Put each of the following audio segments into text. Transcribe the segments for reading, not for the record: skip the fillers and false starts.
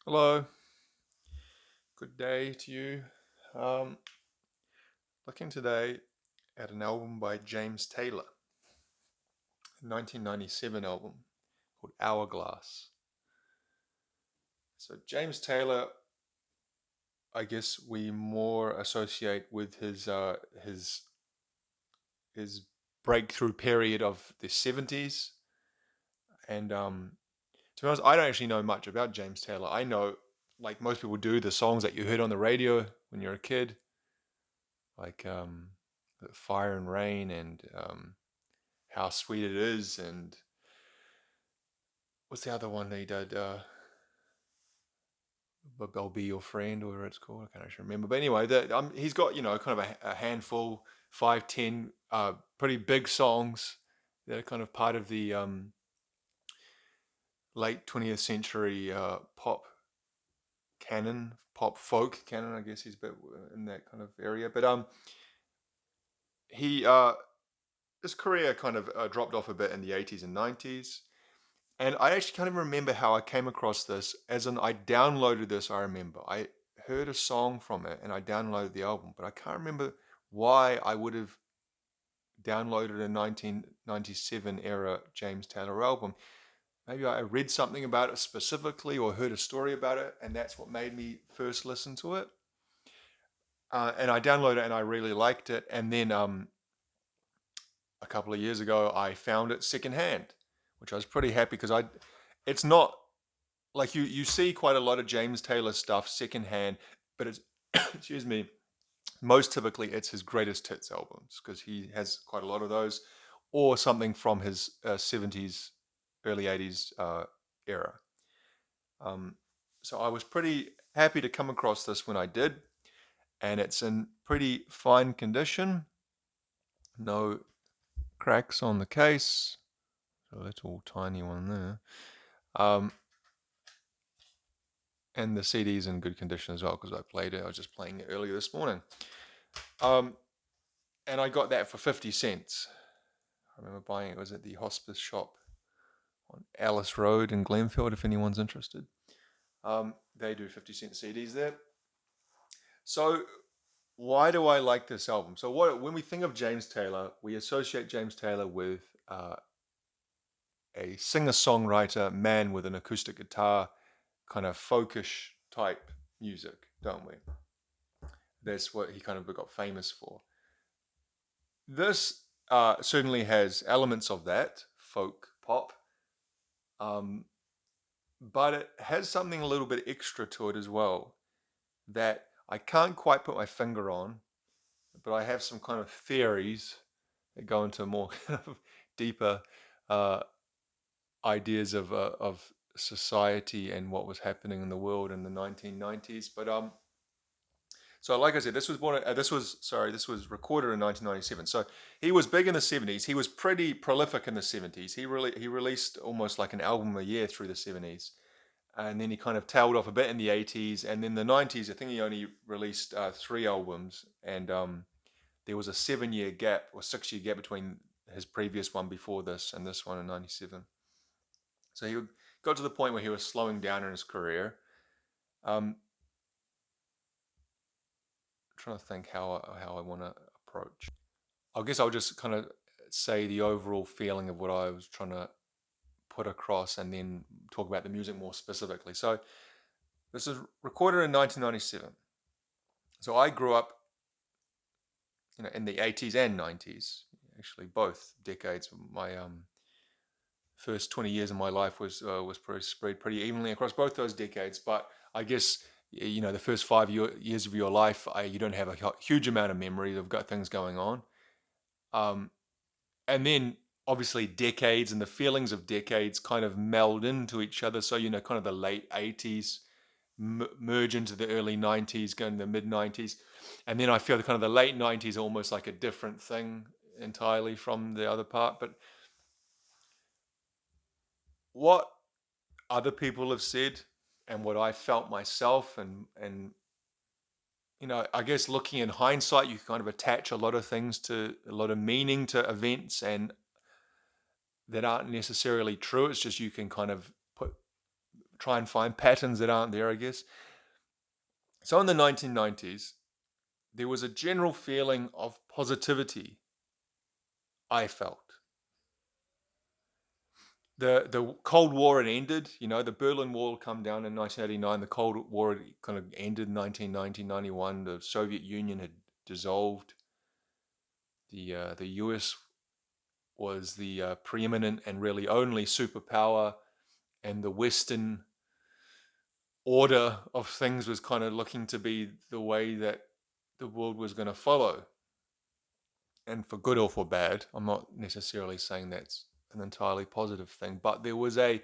Hello, good day to you. Um, Looking today at an album by James Taylor, a 1997 album called Hourglass. So James Taylor, I guess we more associate with his breakthrough period of the 70s. And to be honest, I don't actually know much about James Taylor. I know, like most people do, the songs that you heard on the radio when you're a kid, like Fire and Rain and How Sweet It Is, and what's the other one they did? But I'll Be Your Friend, or whatever it's called. I can't actually remember. But anyway, he's got kind of a handful, 5, 10, pretty big songs that are kind of part of the late 20th century pop canon, pop folk canon. I guess he's a bit in that kind of area. But he his career kind of dropped off a bit in the 80s and 90s. And I actually can't even remember how I came across this. As in, I downloaded this, I remember. I heard a song from it and I downloaded the album, but I can't remember why I would have downloaded a 1997 era James Taylor album. Maybe I read something about it specifically or heard a story about it, and that's what made me first listen to it. And I downloaded it and I really liked it. And then a couple of years ago, I found it secondhand, which I was pretty happy because it's not like you see quite a lot of James Taylor stuff secondhand, but it's excuse me, most typically it's his greatest hits albums because he has quite a lot of those, or something from his 70s, early 80s era. Um, so I was pretty happy to come across this when I did, and it's in pretty fine condition. No cracks on the case. A little tiny one there. Um, and the CD's in good condition as well because I played it. I was just playing it earlier this morning. Um, and I got that for 50 cents. I remember buying it. It was at the hospice shop on Alice Road in Glenfield, if anyone's interested. They do 50-cent CDs there. So, why do I like this album? So, when we think of James Taylor, we associate James Taylor with a singer songwriter, man with an acoustic guitar, kind of folkish type music, don't we? That's what he kind of got famous for. This certainly has elements of that folk pop, um, but it has something a little bit extra to it as well that I can't quite put my finger on, but I have some kind of theories that go into more kind of deeper uh, ideas of society and what was happening in the world in the 1990s. But so, like I said, this was recorded in 1997. So he was big in the 70s. He was pretty prolific in the 70s. He released almost like an album a year through the 70s, and then he kind of tailed off a bit in the 80s, and then the 90s. I think he only released 3 albums, and there was a 7 year gap or 6 year gap between his previous one before this and this one in '97. So he got to the point where he was slowing down in his career. I'm trying to think how I want to approach. I guess I'll just kind of say the overall feeling of what I was trying to put across, and then talk about the music more specifically. So this is recorded in 1997. So I grew up, in the 80s and 90s, actually both decades. My first 20 years of my life was spread pretty evenly across both those decades. But I guess the first 5 years of your life, you don't have a huge amount of memory. They've got things going on, um, and then obviously decades and the feelings of decades kind of meld into each other. So kind of the late 80s merge into the early 90s, going to the mid 90s, and then I feel the kind of the late 90s almost like a different thing entirely from the other part. But what other people have said and what I felt myself, and I guess looking in hindsight, you kind of attach a lot of things to a lot of meaning to events and that aren't necessarily true. It's just you can kind of try and find patterns that aren't there, I guess. So in the 1990s, there was a general feeling of positivity, I felt. The Cold War had ended. The Berlin Wall come down in 1989. The Cold War had kind of ended in 1990, 91. The Soviet Union had dissolved. The US was the preeminent and really only superpower, and the Western order of things was kind of looking to be the way that the world was going to follow. And for good or for bad, I'm not necessarily saying that's an entirely positive thing, but there was a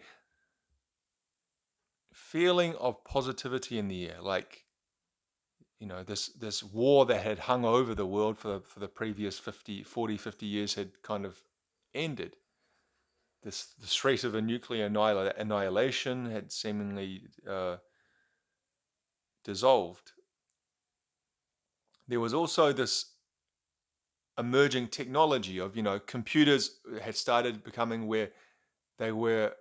feeling of positivity in the air, like this war that had hung over the world for the previous 50 years had kind of ended. The threat of a nuclear annihilation had seemingly dissolved. There was also this emerging technology of computers had started becoming where they were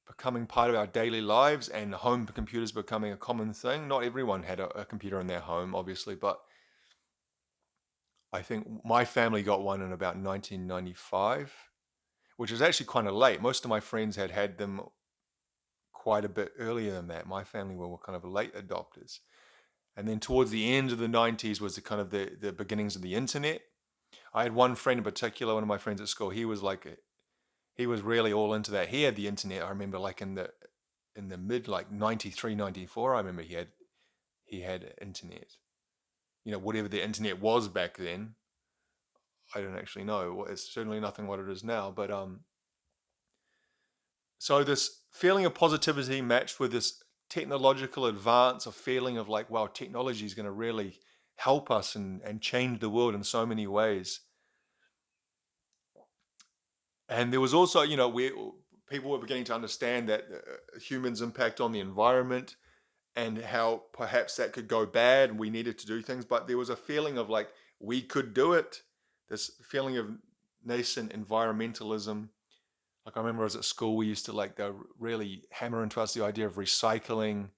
becoming part of our daily lives, and home computers becoming a common thing. Not everyone had a computer in their home, obviously, but I think my family got one in about 1995, which is actually kind of late. Most of my friends had them quite a bit earlier than that. My family were kind of late adopters. And then towards the end of the 90s was the kind of the beginnings of the internet. I had one friend in particular, one of my friends at school. He was really all into that. He had the internet. I remember, like in the mid, like 93, 94. I remember he had internet. Whatever the internet was back then, I don't actually know. It's certainly nothing what it is now. But so this feeling of positivity matched with this technological advance, a feeling of like, wow, technology is going to really help us and change the world in so many ways. And there was also, where people were beginning to understand that humans' impact on the environment and how perhaps that could go bad and we needed to do things. But there was a feeling of like, we could do it. This feeling of nascent environmentalism. Like I remember I was at school, we used to like go really hammer into us the idea of recycling.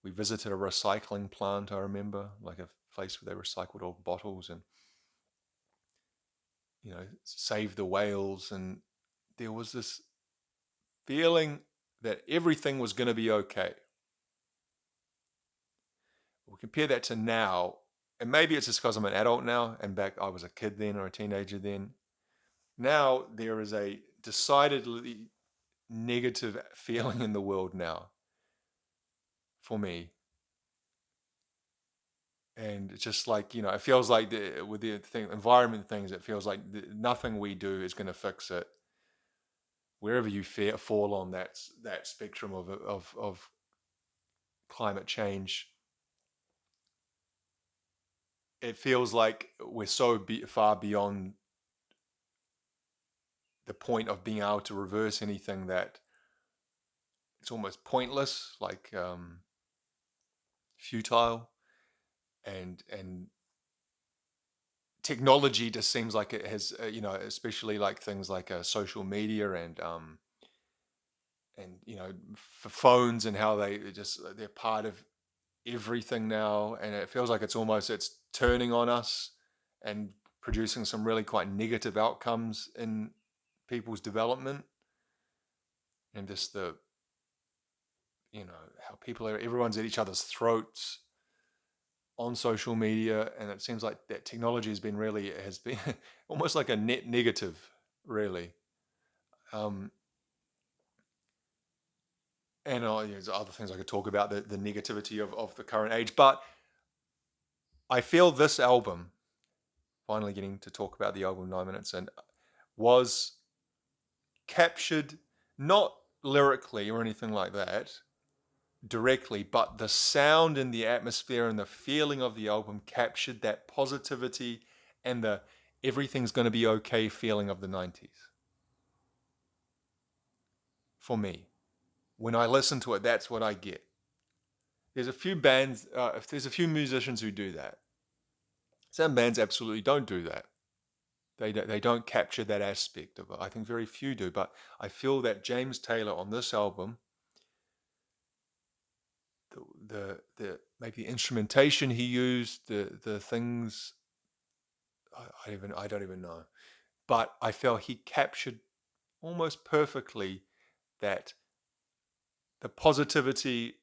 We visited a recycling plant, I remember, like a place where they recycled old bottles and, save the whales. And there was this feeling that everything was going to be okay. We compare that to now, and maybe it's just because I'm an adult now, and back I was a kid then or a teenager then. Now there is a decidedly negative feeling in the world now for me. And it's just like, it feels like with the environment things, it feels like nothing we do is going to fix it. Wherever you fall on that spectrum of climate change, it feels like we're so far beyond the point of being able to reverse anything that it's almost pointless, like futile, and technology just seems like it has, especially like things like social media and for phones and how they're part of everything now, and it feels like it's turning on us and producing some really quite negative outcomes in people's development, and just the how everyone's at each other's throats on social media, and it seems like that technology has been almost like a net negative, really. um, and there's other things I could talk about, the negativity of the current age, but I feel this album, finally getting to talk about the album 9 minutes and was captured, not lyrically or anything like that directly, but the sound and the atmosphere and the feeling of the album captured that positivity and the everything's going to be okay feeling of the 90s for me. When I listen to it, that's what I get. There's a few bands, there's a few musicians who do that. Some bands absolutely don't do that. They don't capture that aspect of it. I think very few do, but I feel that James Taylor on this album the maybe the instrumentation he used, the things I don't even know. But I felt he captured almost perfectly that the positivity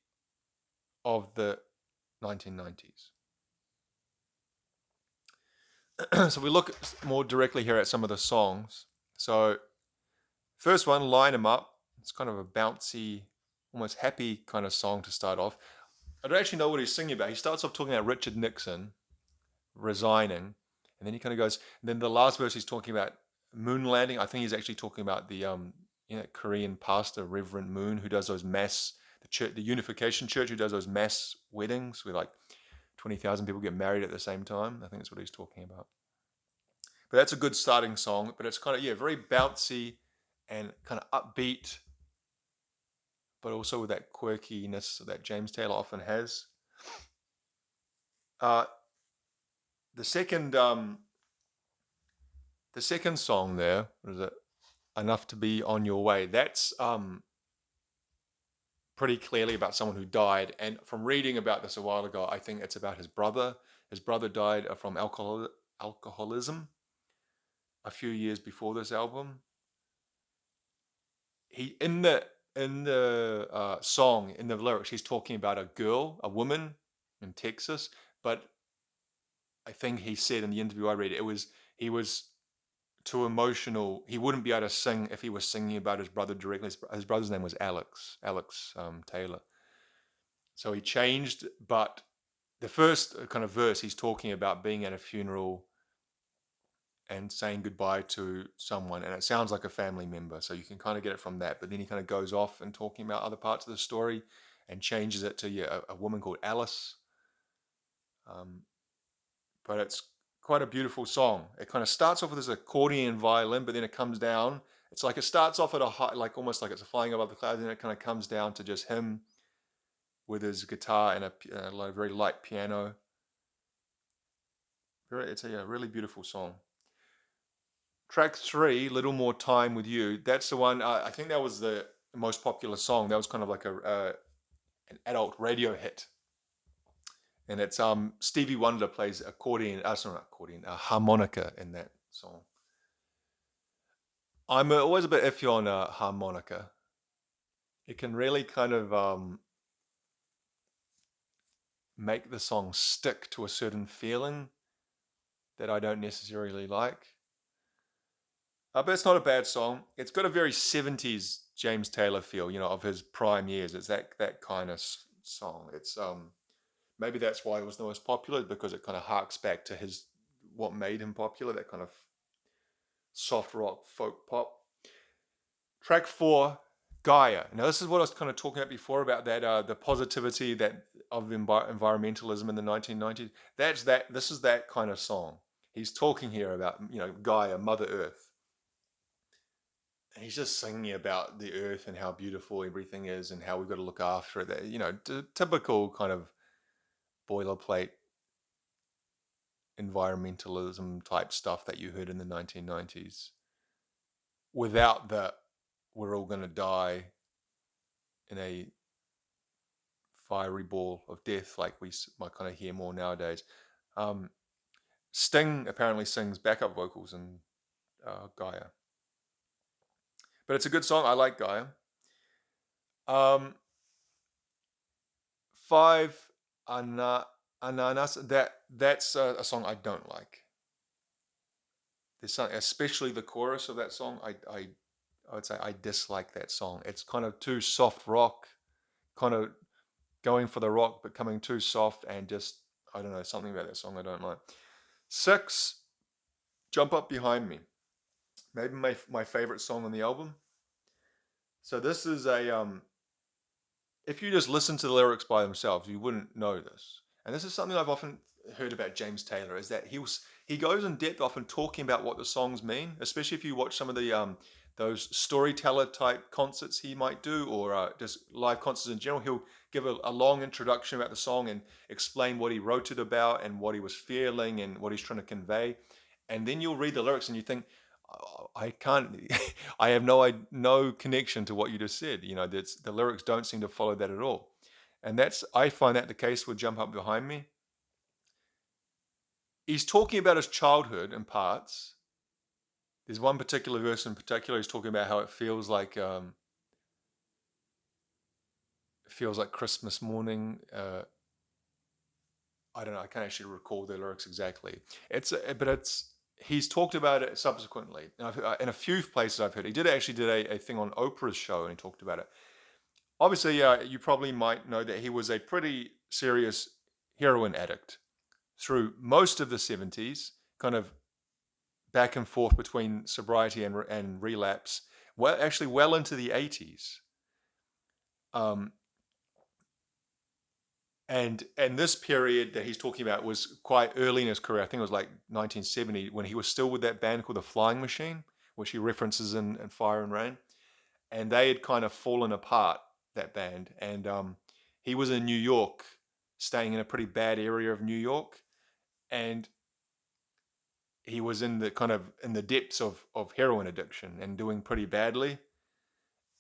of the 1990s. So we look more directly here at some of the songs. So first one, Line 'Em Up. It's kind of a bouncy, almost happy kind of song to start off. I don't actually know what he's singing about. He starts off talking about Richard Nixon resigning, and then he kind of goes. And then the last verse he's talking about moon landing. I think he's actually talking about the Korean pastor Reverend Moon who does those mass the Unification Church who does those mass weddings where like 20,000 people get married at the same time. I think that's what he's talking about. But that's a good starting song. But it's kind of very bouncy and kind of upbeat, but also with that quirkiness that James Taylor often has. Uh, the second song there, what is it? Enough to Be on Your Way. That's pretty clearly about someone who died. And from reading about this a while ago, I think it's about his brother. His brother died from alcoholism a few years before this album. He in the song, in the lyrics, he's talking about a girl, a woman in Texas. But I think he said in the interview I read, he was too emotional. He wouldn't be able to sing if he was singing about his brother directly. His brother's name was Alex Taylor. So he changed, but the first kind of verse, he's talking about being at a funeral and saying goodbye to someone, and it sounds like a family member. So you can kind of get it from that. But then he kind of goes off and talking about other parts of the story and changes it to a woman called Alice. But it's quite a beautiful song. It kind of starts off with this accordion and violin, but then it comes down. It's like it starts off at a high, like almost like it's flying above the clouds, and then it kind of comes down to just him with his guitar and a very light piano. It's a really beautiful song. Track 3, Little More Time with You. That's the one. I think that was the most popular song. That was kind of like an adult radio hit. And it's Stevie Wonder plays accordion. Sorry, not accordion, harmonica in that song. I'm always a bit iffy on harmonica. It can really kind of make the song stick to a certain feeling that I don't necessarily like. But it's not a bad song. It's got a very 70s James Taylor feel, of his prime years. It's that kind of song. It's maybe that's why it was the most popular, because it kind of harks back to what made him popular, that kind of soft rock folk pop. Track 4, Gaia. Now this is what I was kind of talking about before about that the positivity that of environmentalism in the 1990s. This is that kind of song. He's talking here about Gaia, Mother Earth. And he's just singing about the earth and how beautiful everything is and how we've got to look after it. Typical kind of boilerplate environmentalism type stuff that you heard in the 1990s, without the we're all going to die in a fiery ball of death like we might kind of hear more nowadays. Sting apparently sings backup vocals in Gaia. But it's a good song. I like Gaia. 5, Ananas. That's a song I don't like. There's something, especially the chorus of that song. I would say I dislike that song. It's kind of too soft rock, kind of going for the rock, but coming too soft, and just I don't know, something about that song I don't like. 6, Jump Up Behind Me. Maybe my favorite song on the album. So this is if you just listen to the lyrics by themselves, you wouldn't know this. And this is something I've often heard about James Taylor, is that he goes in depth often talking about what the songs mean, especially if you watch some of the those storyteller type concerts he might do, or just live concerts in general. He'll give a long introduction about the song and explain what he wrote it about and what he was feeling and what he's trying to convey. And then you'll read the lyrics and you think, I can't. I have no connection to what you just said. The lyrics don't seem to follow that at all. And I find that the case with Jump Up Behind Me. He's talking about his childhood in parts. There's one particular verse in particular he's talking about how it feels like Christmas morning. I don't know. I can't actually recall the lyrics exactly. But it's he's talked about it subsequently. In a few places I've heard, he did a thing on Oprah's show, and he talked about it. Obviously, you probably might know that he was a pretty serious heroin addict through most of the 70s, kind of back and forth between sobriety and relapse. Well, actually, well into the 80s. Um, and this period that he's talking about was quite early in his career. I think it was like 1970 when he was still with that band called the Flying Machine, which he references in Fire and Rain. And they had kind of fallen apart, that band. And he was in New York, staying in a pretty bad area of New York, and he was in the depths of heroin addiction and doing pretty badly.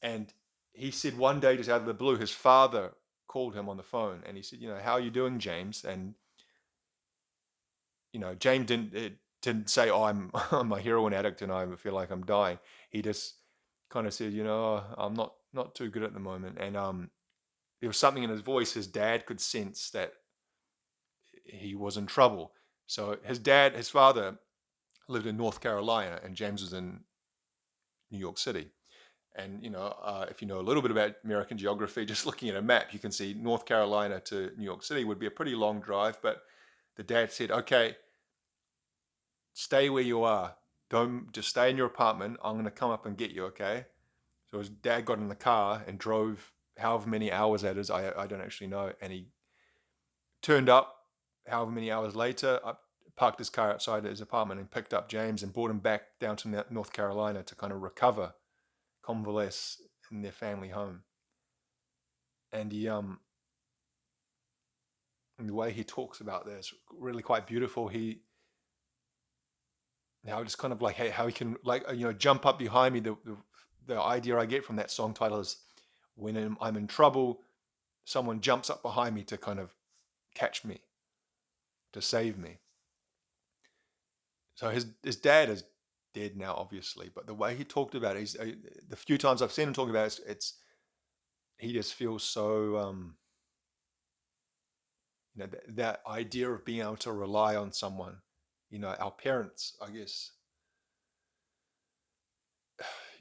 And he said one day, just out of the blue, his father called him on the phone, and he said, "How are you doing, James?" And James didn't say, "Oh, I'm I'm a heroin addict and I feel like I'm dying." He just kind of said, "I'm not too good at the moment." And there was something in his voice. His dad could sense that he was in trouble. So his father, lived in North Carolina, and James was in New York City. And if you know a little bit about American geography, just looking at a map, you can see North Carolina to New York City would be a pretty long drive. But the dad said, "Okay, stay where you are. Don't just stay in your apartment. I'm going to come up and get you, okay?" So his dad got in the car and drove however many hours that is. I don't actually know. And he turned up however many hours later, parked his car outside his apartment and picked up James and brought him back down to North Carolina to kind of recover, convalesce in their family home. And the way he talks about this really quite beautiful. He Now just kind of like, hey, how he can, like, jump up behind me. The idea I get from that song title is, when I'm in trouble, someone jumps up behind me to kind of catch me, to save me. So his dad is dead now, obviously, but the way he talked about it, the few times I've seen him talk about it, he just feels so, that idea of being able to rely on someone, our parents, I guess.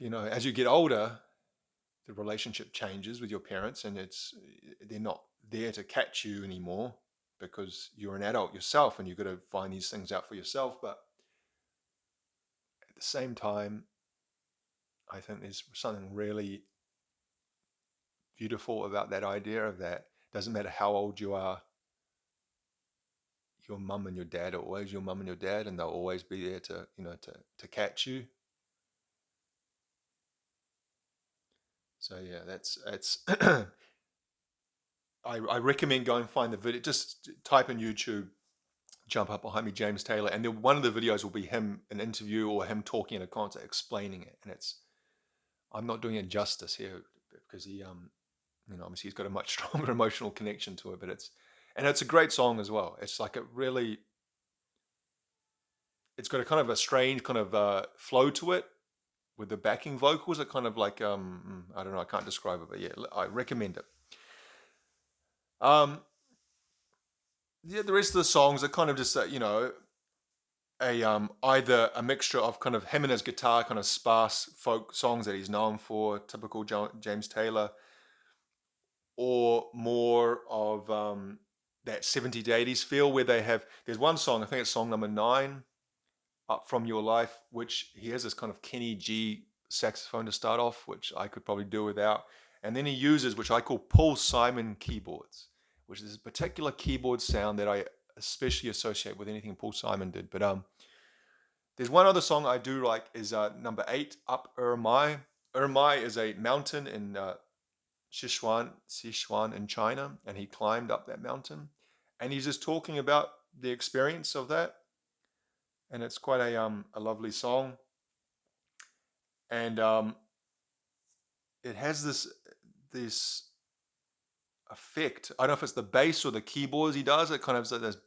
As you get older, the relationship changes with your parents, and they're not there to catch you anymore, because you're an adult yourself and you've got to find these things out for yourself. But at the same time, I think there's something really beautiful about that idea of that. Doesn't matter how old you are, your mum and your dad are always your mum and your dad, and they'll always be there to catch you. So yeah, that's I recommend go and find the video. Just type in YouTube, Jump Up Behind Me, James Taylor, and then one of the videos will be him, an interview or him talking in a concert, explaining it. And I'm not doing it justice here, because he obviously he's got a much stronger emotional connection to it. But it's a great song as well. It's like it's got a kind of a strange kind of flow to it, with the backing vocals. Are kind of like, I don't know, I can't describe it, but yeah, I recommend it. Um, yeah, the rest of the songs are kind of just a either a mixture of kind of him and his guitar, kind of sparse folk songs that he's known for, typical James Taylor, or more of that 70s to 80s feel, where there's one song, I think it's song number 9, Up From Your Life, which he has this kind of Kenny G saxophone to start off, which I could probably do without. And then he uses, which I call Paul Simon keyboards, which is a particular keyboard sound that I especially associate with anything Paul Simon did. But there's one other song I do like, is number 8, Up Ermai. Ermai is a mountain in Sichuan in China, and he climbed up that mountain, and he's just talking about the experience of that, and it's quite a lovely song, and it has this effect. I don't know if it's the bass or the keyboards he does. It kind of says,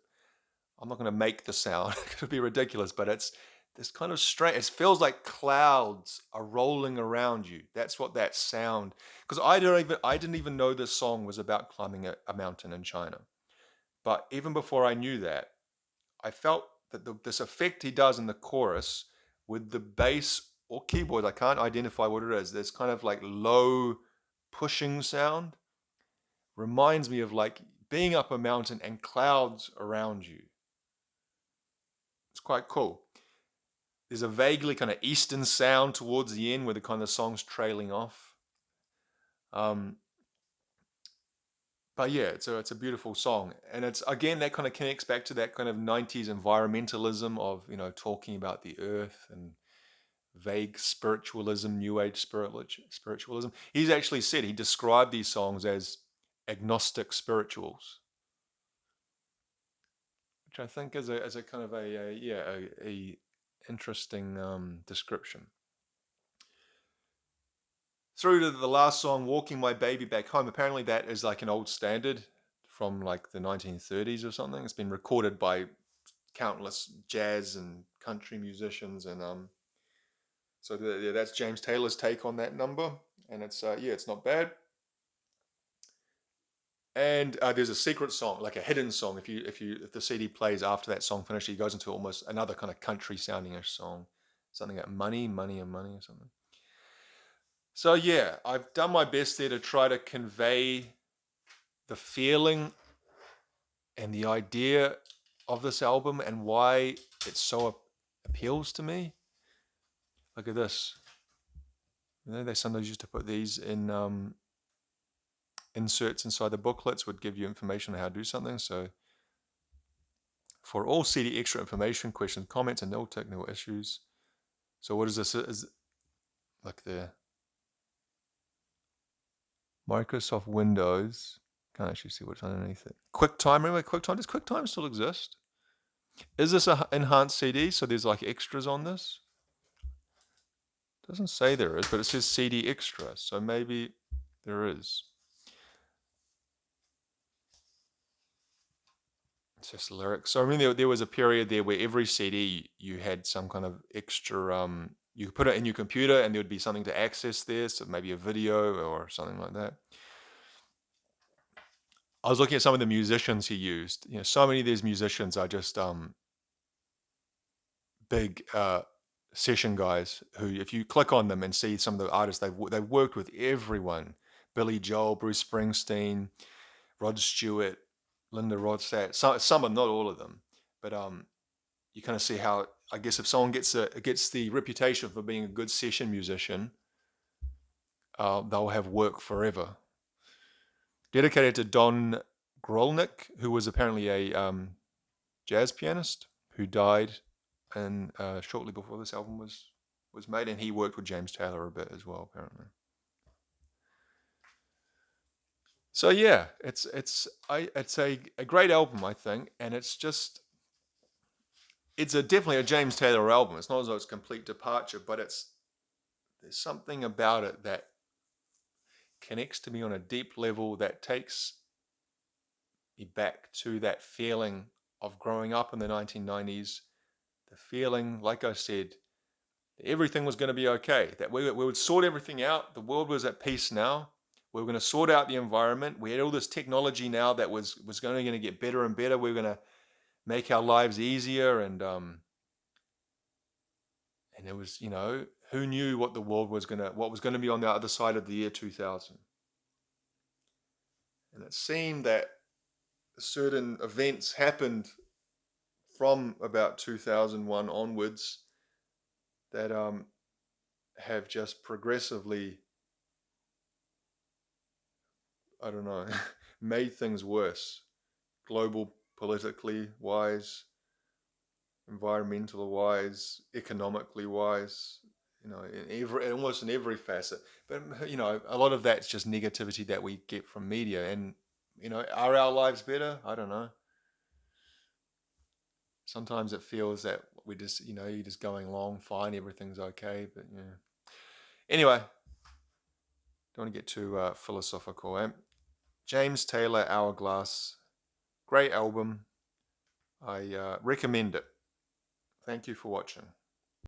I'm not going to make the sound. It could be ridiculous, but it's this kind of strange. It feels like clouds are rolling around you. That's what that sound. Because I didn't even know this song was about climbing a mountain in China. But even before I knew that, I felt that this effect he does in the chorus with the bass or keyboard, I can't identify what it is. There's kind of like low pushing sound. Reminds me of like being up a mountain and clouds around you. It's quite cool. There's a vaguely kind of Eastern sound towards the end where the kind of song's trailing off. Um, but yeah, it's a beautiful song, and it's again that kind of connects back to that kind of '90s environmentalism of talking about the earth and vague spiritualism, New Age spiritualism. He's actually said he described these songs as agnostic spirituals, which I think is a kind of a interesting description. Through to the last song, "Walking My Baby Back Home." Apparently, that is like an old standard from like the 1930s or something. It's been recorded by countless jazz and country musicians, and so that's James Taylor's take on that number, and it's not bad. And there's a secret song, like a hidden song. If the CD plays after that song finishes, he goes into almost another kind of country sounding-ish song, something like money, money, and money or something. So yeah, I've done my best there to try to convey the feeling and the idea of this album and why it so appeals to me. Look at this. They sometimes used to put these in inserts inside the booklets, would give you information on how to do something. So for all CD extra information, questions, comments, and no technical issues. So what is this? Look there. Microsoft Windows. Can't actually see what's underneath it. QuickTime. Remember QuickTime? Does QuickTime still exist? Is this an enhanced CD? So there's like extras on this? Doesn't say there is, but it says CD extra. So maybe there is. It's just lyrics. So I mean, there was a period there where every CD you had some kind of extra. You could put it in your computer, and there would be something to access there. So maybe a video or something like that. I was looking at some of the musicians he used. So many of these musicians are just big session guys who, if you click on them and see some of the artists they've worked with, everyone: Billy Joel, Bruce Springsteen, Rod Stewart, Linda Ronstadt. Some are, not all of them, but you kind of see how, I guess, if someone gets the reputation for being a good session musician, they'll have work forever. Dedicated to Don Grolnick, who was apparently a jazz pianist who died and shortly before this album was made, and he worked with James Taylor a bit as well, apparently. So yeah, it's a great album, I think, and it's definitely a James Taylor album. It's not as though it's a complete departure, but there's something about it that connects to me on a deep level, that takes me back to that feeling of growing up in the 1990s. The feeling, like I said, that everything was going to be okay, that we would sort everything out. The world was at peace now. We were going to sort out the environment. We had all this technology now that was going to get better and better. We were going to make our lives easier, and it was, who knew what what was going to be on the other side of the year 2000. And it seemed that certain events happened from about 2001 onwards that have just progressively, I don't know, made things worse. Global, politically wise, environmental wise, economically wise, almost in every facet. But a lot of that's just negativity that we get from media. And are our lives better? I don't know. Sometimes it feels that we just, you're just going along fine, everything's okay. But yeah. Anyway, don't want to get too philosophical. James Taylor, Hourglass. Great album. I recommend it. Thank you for watching.